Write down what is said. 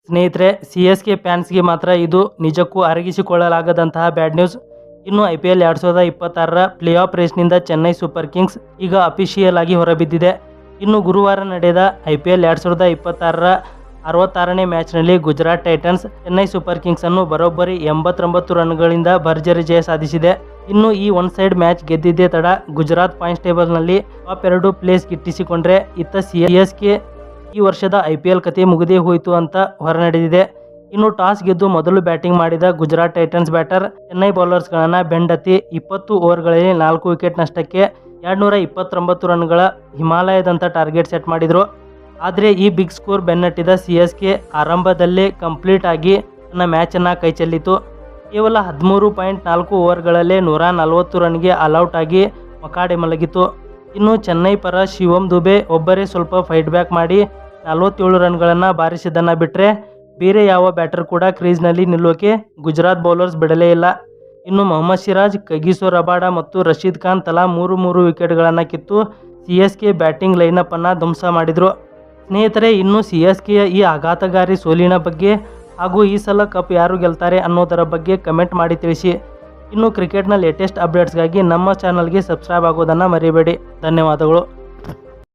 ಸ್ನೇಹಿತರೆ, CSK ಫ್ಯಾನ್ಸ್ಗೆ ಮಾತ್ರ ಇದು ನಿಜಕ್ಕೂ ಅರಗಿಸಿಕೊಳ್ಳಲಾಗದಂತಹ ಬ್ಯಾಡ್ ನ್ಯೂಸ್. ಇನ್ನು IPL 2026ರ ಪ್ಲೇ ಆಫ್ ರೇಸ್ನಿಂದ ಚೆನ್ನೈ ಸೂಪರ್ ಕಿಂಗ್ಸ್ ಈಗ ಅಫಿಷಿಯಲ್ ಆಗಿ ಹೊರಬಿದ್ದಿದೆ. ಇನ್ನು ಗುರುವಾರ ನಡೆದ IPL 2026ರ 66ನೇ ಮ್ಯಾಚ್ನಲ್ಲಿ Gujarat Titans Chennai Super Kings ಅನ್ನು ಬರೋಬ್ಬರಿ 89 ರನ್ಗಳಿಂದ ಭರ್ಜರಿ ಜಯ ಸಾಧಿಸಿದೆ. ಇನ್ನು ಈ ಒನ್ ಸೈಡ್ ಮ್ಯಾಚ್ ಗೆದ್ದಿದ್ದೇ ತಡ ಗುಜರಾತ್ ಪಾಯಿಂಟ್ಸ್ ಟೇಬಲ್ನಲ್ಲಿ ಟಾಪ್ 2 ಪ್ಲೇಸ್ ಗಿಟ್ಟಿಸಿಕೊಂಡ್ರೆ, ಇತ್ತ CSK ಈ ವರ್ಷದ IPL ಕತೆ ಮುಗಿದೇ ಹೋಯಿತು ಅಂತ ಹೊರನಡೆದಿದೆ. ಇನ್ನು ಟಾಸ್ ಗೆದ್ದು ಮೊದಲು ಬ್ಯಾಟಿಂಗ್ ಮಾಡಿದ ಗುಜರಾತ್ ಟೈಟನ್ಸ್ ಬ್ಯಾಟರ್ ಚೆನ್ನೈ ಬೌಲರ್ಸ್ಗಳನ್ನು ಬೆನ್ನಟ್ಟಿ 20 ಓವರ್ಗಳಲ್ಲಿ 4 ವಿಕೆಟ್ ನಷ್ಟಕ್ಕೆ 229 ರನ್ಗಳ ಹಿಮಾಲಯದಂಥ ಟಾರ್ಗೆಟ್ ಸೆಟ್ ಮಾಡಿದರು. ಆದರೆ ಈ ಬಿಗ್ ಸ್ಕೋರ್ ಬೆನ್ನಟ್ಟಿದ CSK ಆರಂಭದಲ್ಲೇ ಕಂಪ್ಲೀಟ್ ಆಗಿ ತನ್ನ ಮ್ಯಾಚನ್ನು ಕೈಚೆಲ್ಲಿತು. ಕೇವಲ 13.4 ಓವರ್ಗಳಲ್ಲೇ 140 ರನ್ಗೆ ಆಲ್ಔಟ್ ಆಗಿ ಮಕಾಡೆ ಮಲಗಿತು. ಇನ್ನು ಚೆನ್ನೈ ಪರ ಶಿವಮ್ ದುಬೆ ಒಬ್ಬರೇ ಸ್ವಲ್ಪ ಫೈಟ್ ಬ್ಯಾಕ್ ಮಾಡಿ 47 ರನ್ಗಳನ್ನು ಬಾರಿಸಿದ್ದನ್ನು ಬಿಟ್ಟರೆ ಬೇರೆ ಯಾವ ಬ್ಯಾಟರ್ ಕೂಡ ಕ್ರೀಸ್ನಲ್ಲಿ ನಿಲ್ಲೋಕೆ ಗುಜರಾತ್ ಬೌಲರ್ಸ್ ಬಿಡಲೇ ಇಲ್ಲ. ಇನ್ನು ಮೊಹಮ್ಮದ್ ಸಿರಾಜ್, ಕಗಿಸೋ ರಬಾಡ ಮತ್ತು ರಶೀದ್ ಖಾನ್ ತಲಾ 3 ವಿಕೆಟ್ಗಳನ್ನು ಕಿತ್ತು CSK ಬ್ಯಾಟಿಂಗ್ ಲೈನಪ್ ಅನ್ನು ಧ್ವಂಸ ಮಾಡಿದರು. ಸ್ನೇಹಿತರೆ, ಇನ್ನು CSKಯ ಈ ಆಘಾತಕಾರಿ ಸೋಲಿನ ಬಗ್ಗೆ ಹಾಗೂ ಈ ಸಲ ಕಪ್ ಯಾರು ಗೆಲ್ತಾರೆ ಅನ್ನೋದರ ಬಗ್ಗೆ ಕಮೆಂಟ್ ಮಾಡಿ ತಿಳಿಸಿ. ಇನ್ನು ಕ್ರಿಕೆಟ್ನ ಲೇಟೆಸ್ಟ್ ಅಪ್ಡೇಟ್ಸ್ಗಾಗಿ ನಮ್ಮ ಚಾನಲ್ಗೆ ಸಬ್ಸ್ಕ್ರೈಬ್ ಆಗೋದನ್ನು ಮರಿಬೇಡಿ. ಧನ್ಯವಾದಗಳು.